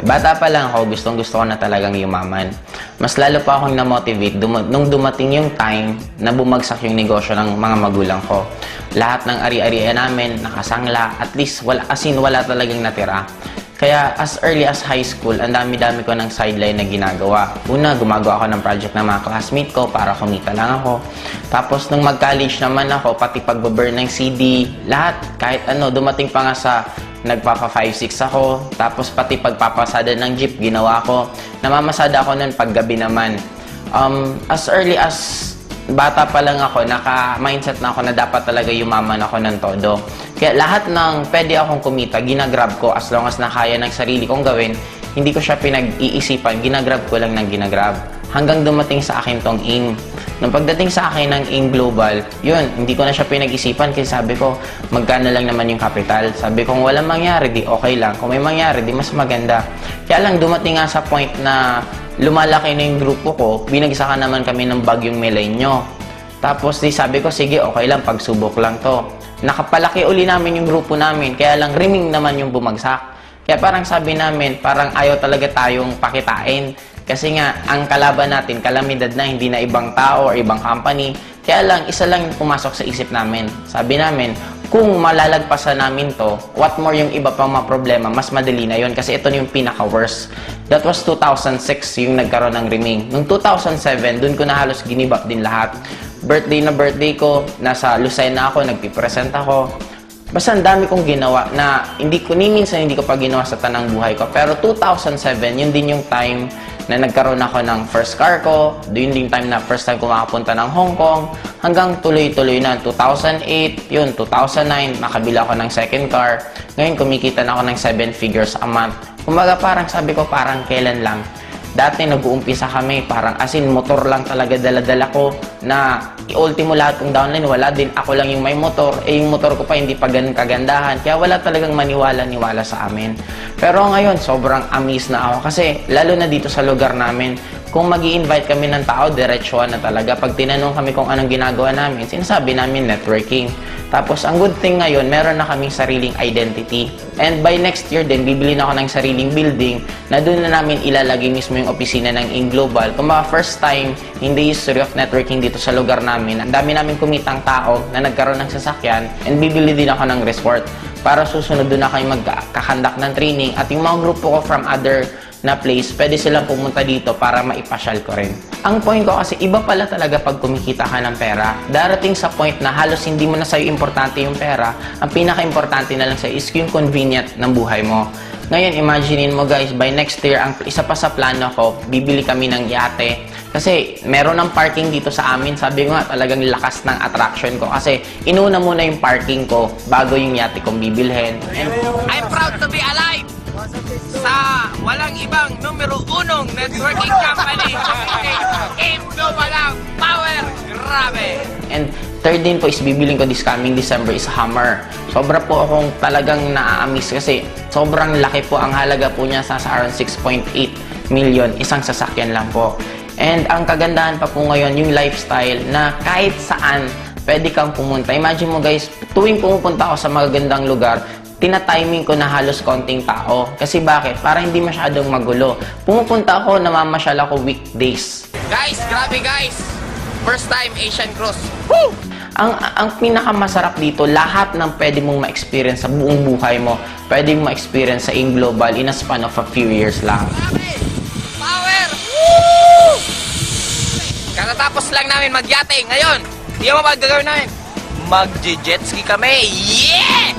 Bata pa lang ako, gustong-gusto ko na talagang yumaman. Mas lalo pa akong na-motivate nung dumating yung time na bumagsak yung negosyo ng mga magulang ko. Lahat ng ari-arian namin, nakasangla, at least wala talagang natira. Kaya as early as high school, ang dami-dami ko ng sideline na ginagawa. Una, gumagawa ako ng project ng mga classmate ko para kumita lang ako. Tapos nung mag-college naman ako, pati pag-burn ng CD, lahat, kahit ano, dumating pa nga sa nagpapa 5-6 ako. Tapos pati pagpapasada ng jeep, ginawa ko. Namamasada ako nun paggabi naman. As early as bata pa lang ako, naka-mindset na ako na dapat talaga yumaman ako ng todo. Kaya lahat ng pwede akong kumita, ginagrab ko as long as nakaya ng sarili kong gawin. Hindi ko siya pinag-iisipan, ginagrab ko lang ng ginagrab. Hanggang dumating sa akin tong AIM. Nung pagdating sa akin ng AIM Global, yun, hindi ko na siya pinag-isipan kasi sabi ko, magkano lang naman yung capital. Sabi ko, kung walang mangyari, di okay lang. Kung may mangyari, di mas maganda. Kaya lang, dumating nga sa point na lumalaki na yung grupo ko, binagsakan naman kami ng bagyong Milenyo. Tapos di sabi ko, sige, okay lang, pagsubok lang to. Nakapalaki uli namin yung grupo namin, kaya lang riming naman yung bumagsak. Kaya parang sabi namin, parang ayaw talaga tayong pakitain. Kasi nga, ang kalaban natin, kalamidad na, hindi na ibang tao or ibang company. Kaya lang, isa lang yung pumasok sa isip namin. Sabi namin, kung malalagpasan namin to, what more yung iba pang mga problema, mas madali na yun. Kasi ito na yung pinaka-worst. That was 2006 yung nagkaroon ng riming. Noong 2007, dun ko na halos ginibap din lahat. Birthday ko, nasa Lucena ako, nagpipresent ako. Basta ang dami kong ginawa na minsan hindi ko pa ginawa sa tanang buhay ko. Pero 2007, yun din yung time na nagkaroon ako ng first car ko. Yun din time na first time ko makapunta ng Hong Kong. Hanggang tuloy-tuloy na. 2008, yun, 2009, nakabila ako ng second car. Ngayon, kumikita na ako ng 7 figures a month. Kumbaga parang sabi ko, parang kailan lang. Dati nag-uumpisa kami, parang motor lang talaga dala-dala ko na i-ultimo lahat kong downline, wala din. Ako lang yung may motor, yung motor ko pa hindi pa ganun kagandahan. Kaya wala talagang maniwala-niwala sa amin. Pero ngayon, sobrang amazed na ako kasi lalo na dito sa lugar namin, kung mag-i-invite kami ng tao, diretsuhan na talaga. Pag tinanong kami kung anong ginagawa namin, sinasabi namin networking. Tapos, ang good thing ngayon, meron na kaming sariling identity. And by next year din, bibili na ako ng sariling building na doon na namin ilalagay mismo yung opisina ng AIM Global. Kung mga first time in the history of networking dito sa lugar namin, ang dami namin kumitang tao na nagkaroon ng sasakyan and bibili din ako ng resort. Para susunod doon na kayo magkakandak ng training at yung mga grupo ko from other na place, pwede silang pumunta dito para maipasyal ko rin. Ang point ko kasi, iba pala talaga pag kumikita ka ng pera. Darating sa point na halos hindi mo na sa'yo importante yung pera. Ang pinaka-importante na lang sa'yo is yung convenient ng buhay mo. Ngayon, imaginein mo guys, by next year, ang isa pa sa plano ko, bibili kami ng yate. Kasi meron ng parking dito sa amin. Sabi ko nga, talagang lakas ng attraction ko. Kasi inuna muna yung parking ko bago yung yate kong bibilhin. And I'm proud to be alive sa walang ibang numero 1 networking company. AIM Global ang power. Grabe! And third din po is bibiling ko this coming December is Hummer. Sobra po akong talagang naa-amaze kasi sobrang laki po. Ang halaga po niya sa around 6.8 million. Isang sasakyan lang po. And ang kagandahan pa po ngayon, yung lifestyle na kahit saan pwede kang pumunta. Imagine mo guys, tuwing pumupunta ako sa magagandang lugar, tina-timing ko na halos konting tao. Kasi bakit? Para hindi masyadong magulo. Pumupunta ako, namamasyal ako weekdays. Guys, grabe guys! First time Asian Cross. Woo! Ang pinakamasarap dito, lahat ng pwede mong ma-experience sa buong buhay mo, pwede mong ma-experience sa AIM Global in a span of a few years lang. Grabe! Power! Woo! Katatapos lang namin magyate. Ngayon, hindi mo ba gagawin namin? Mag-jet ski kami. Yeah!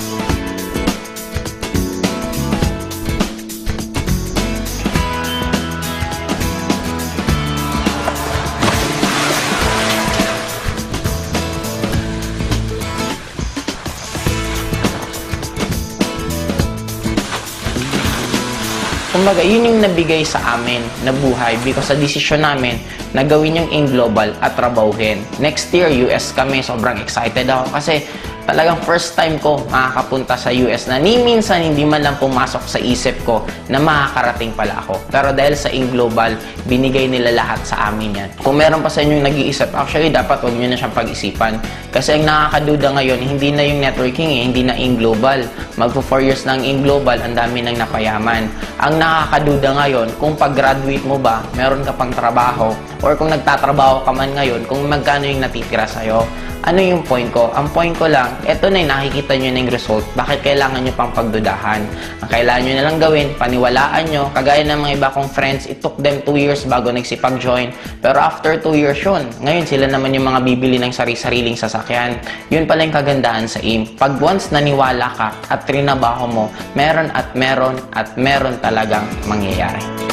Kumbaga, yun yung nabigay sa amin na buhay because sa desisyon namin na gawin yung AIM Global at trabahuhin. Next year, US kami. Sobrang excited ako kasi Talagang first time ko makakapunta sa US na ni minsan hindi man lang pumasok sa isip ko na makakarating pala ako. Pero dahil sa In Global, binigay nila lahat sa amin yan. Kung meron pa sa inyong nag-iisip, actually dapat huwag nyo na siyang pag-isipan. Kasi ang nakakaduda ngayon, hindi na yung networking hindi na In Global. Magpo 4 years na ang In Global, ang dami nang napayaman. Ang nakakaduda ngayon, kung pag-graduate mo ba, meron ka pang trabaho, or kung nagtatrabaho ka man ngayon, kung magkano yung natitira sa'yo. Ano yung point ko? Ang point ko lang, eto na yung nakikita nyo na yung result. Bakit kailangan nyo pang pagdudahan? Ang kailangan nyo na lang gawin, paniwalaan nyo. Kagaya ng mga iba kong friends, it took them 2 years bago nagsipag-join. Pero after 2 years yun, ngayon sila naman yung mga bibili ng sari-sariling sasakyan. Yun pala yung kagandahan sa AIM. Pag once naniwala ka at trinabaho mo, meron at meron at meron talagang mangyayari.